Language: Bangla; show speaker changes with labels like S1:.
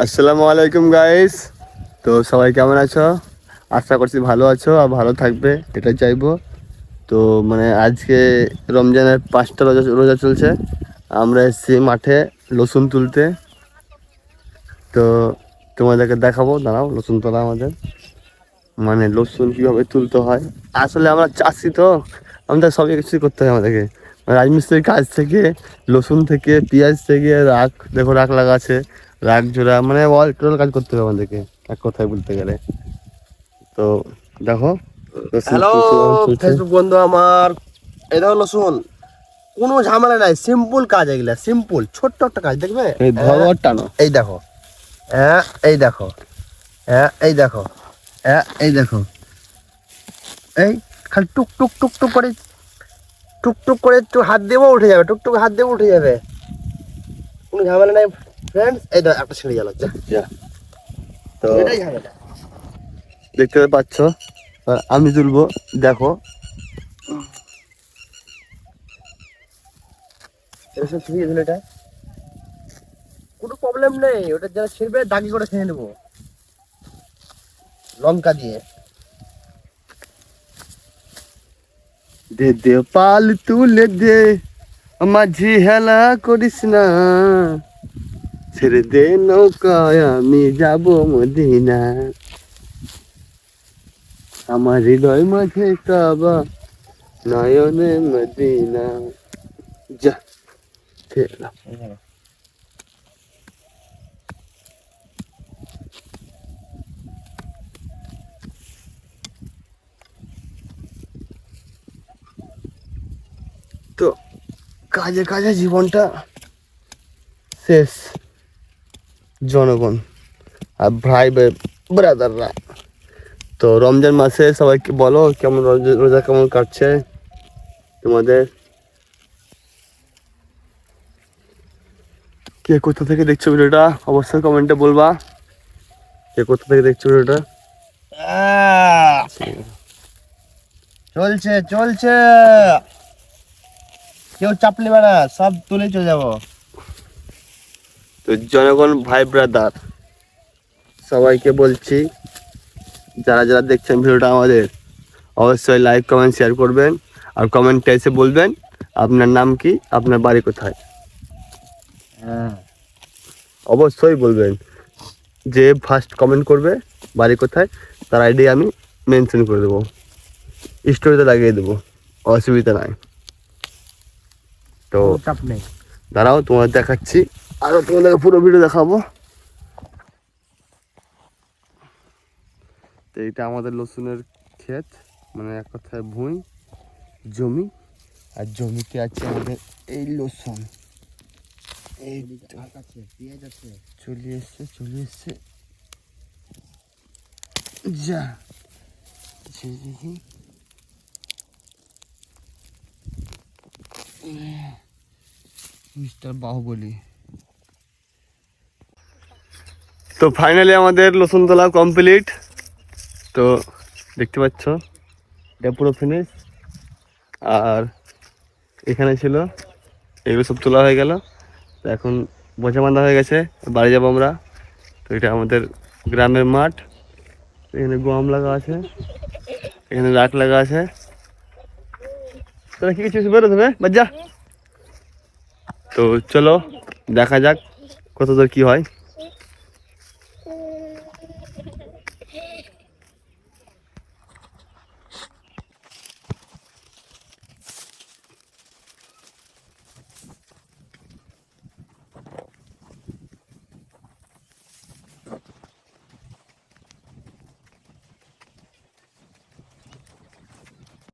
S1: আসসালামু আলাইকুম গাইস। তো সবাই কেমন আছো? আশা করছি ভালো আছো আর ভালো থাকবে, এটাই চাইবো। তো মানে আজকে রমজানের 5টা রোজা রোজা চলছে। আমরা এসেছি মাঠে রসুন তুলতে। তো তোমাদেরকে দেখাবো, দাঁড়াও। রসুন তোলা আমাদের, মানে রসুন কীভাবে তুলতে হয়। আসলে আমরা চাষি, তো আমাদের সব কিছুই করতে হয় আমাদেরকে। রাজমিস্ত্রির কাজ থেকে, রসুন থেকে, পেঁয়াজ থেকে, রাখ দেখো রাখ লাগা আছে, রাখ জোড়া, মানে অল টোটাল কাজ করতে হবে আমাদেরকে এক কথায় বলতে গেলে। তো দেখো রসুন
S2: হ্যালো
S1: চলছে।
S2: ফেসবুক বন্ধু আমার, এই দেখো লসুন, কোনো ঝামেলা নাই, সিম্পল কাজ, এগুলা সিম্পল ছোট্ট একটা কাজ, দেখবে।
S1: এই ধরো আর টানো।
S2: এই দেখো, এই দেখো, এই দেখো, এই দেখো, এই খালি টুক টুক টুক টুক করে, টুক টুক করে একটু হাত দেবো উঠে যাবে, টুকটুক হাত দেবো উঠে যাবে, কোনো ঝামেলা নাই ফ্রেন্ডস। এই দেখো একটা ছিঁড়ে গেল,
S1: যা। তো
S2: এটাই ঝামেলা।
S1: দেখতে পাচ্ছ, আর আমি তুলবো, দেখো।
S2: এরকম ছিঁড়িয়ে দিল, এটা কোনো প্রবলেম নেই, ওটা যারা ছিঁড়বে দাগি করে খেয়ে নেবো লঙ্কা দিয়ে।
S1: দে দে পাল তুলে দে, মাঝি হেলা করিস না, ছেড়ে দে নৌকায় আমি যাব মদিনা, আমার হৃদয় মাঝে কাবা, নয়নে মদিনা। যা ফেরা। তো কাজে কাজে জীবনটা শেষ। জনগণ আর ভাই ব্রাদাররা, তো রমজান মাসে সবাইকে বলো কেমন রোজা কেমন কাটছে তোমাদের। কে কোথা থেকে দেখছো ভিডিওটা অবশ্যই কমেন্টে বলবা, কে কোথা থেকে দেখছো ভিডিওটা।
S2: চলছে চলছে, কেউ চাপ নেবে না, সব তুলে চলে যাবো।
S1: তো জনগণ ভাই ব্রাদার সবাইকে বলছি, যারা যারা দেখছেন ভিডিওটা আমাদের, অবশ্যই লাইক কমেন্ট শেয়ার করবেন, আর কমেন্টে এসে বলবেন আপনার নাম কি, আপনার বাড়ি কোথায়। অবশ্যই বলবেন, যে ফার্স্ট কমেন্ট করবে বাড়ি কোথায় তার আইডি আমি মেনশন করে দেবো, স্টোরিতে লাগিয়ে দেবো, অসুবিধা নাই। তো
S2: চাপ নেই।
S1: দাঁড়াও তোমাদের দেখাচ্ছি, আরও তোমাদের পুরো ভিডিও দেখাবো। তো এইটা আমাদের রসুনের ক্ষেত, মানে এক কথায় ভুঁই জমি, আর জমিতে আছে আমাদের এই রসুন। এই চলে এসছে চলে এসছে, যা দেখি মিস্টার বাহুবলী। তো ফাইনালি আমাদের রসুন তোলা কমপ্লিট। তো দেখতে পাচ্ছ এটা পুরো ফিনিশ, আর এখানে ছিল, এগুলো সব তোলা হয়ে গেল। তো এখন বোঝা বাঁধা হয়ে গেছে, বাড়ি যাবো আমরা। তো এটা আমাদের গ্রামের মাঠ, এখানে গম লাগা আছে, এখানে রাখ লাগা আছে। তোরা কি কিছু বেরো দেবে বাজ্জা। তো চলো দেখা যাক কত দূর কি হয়।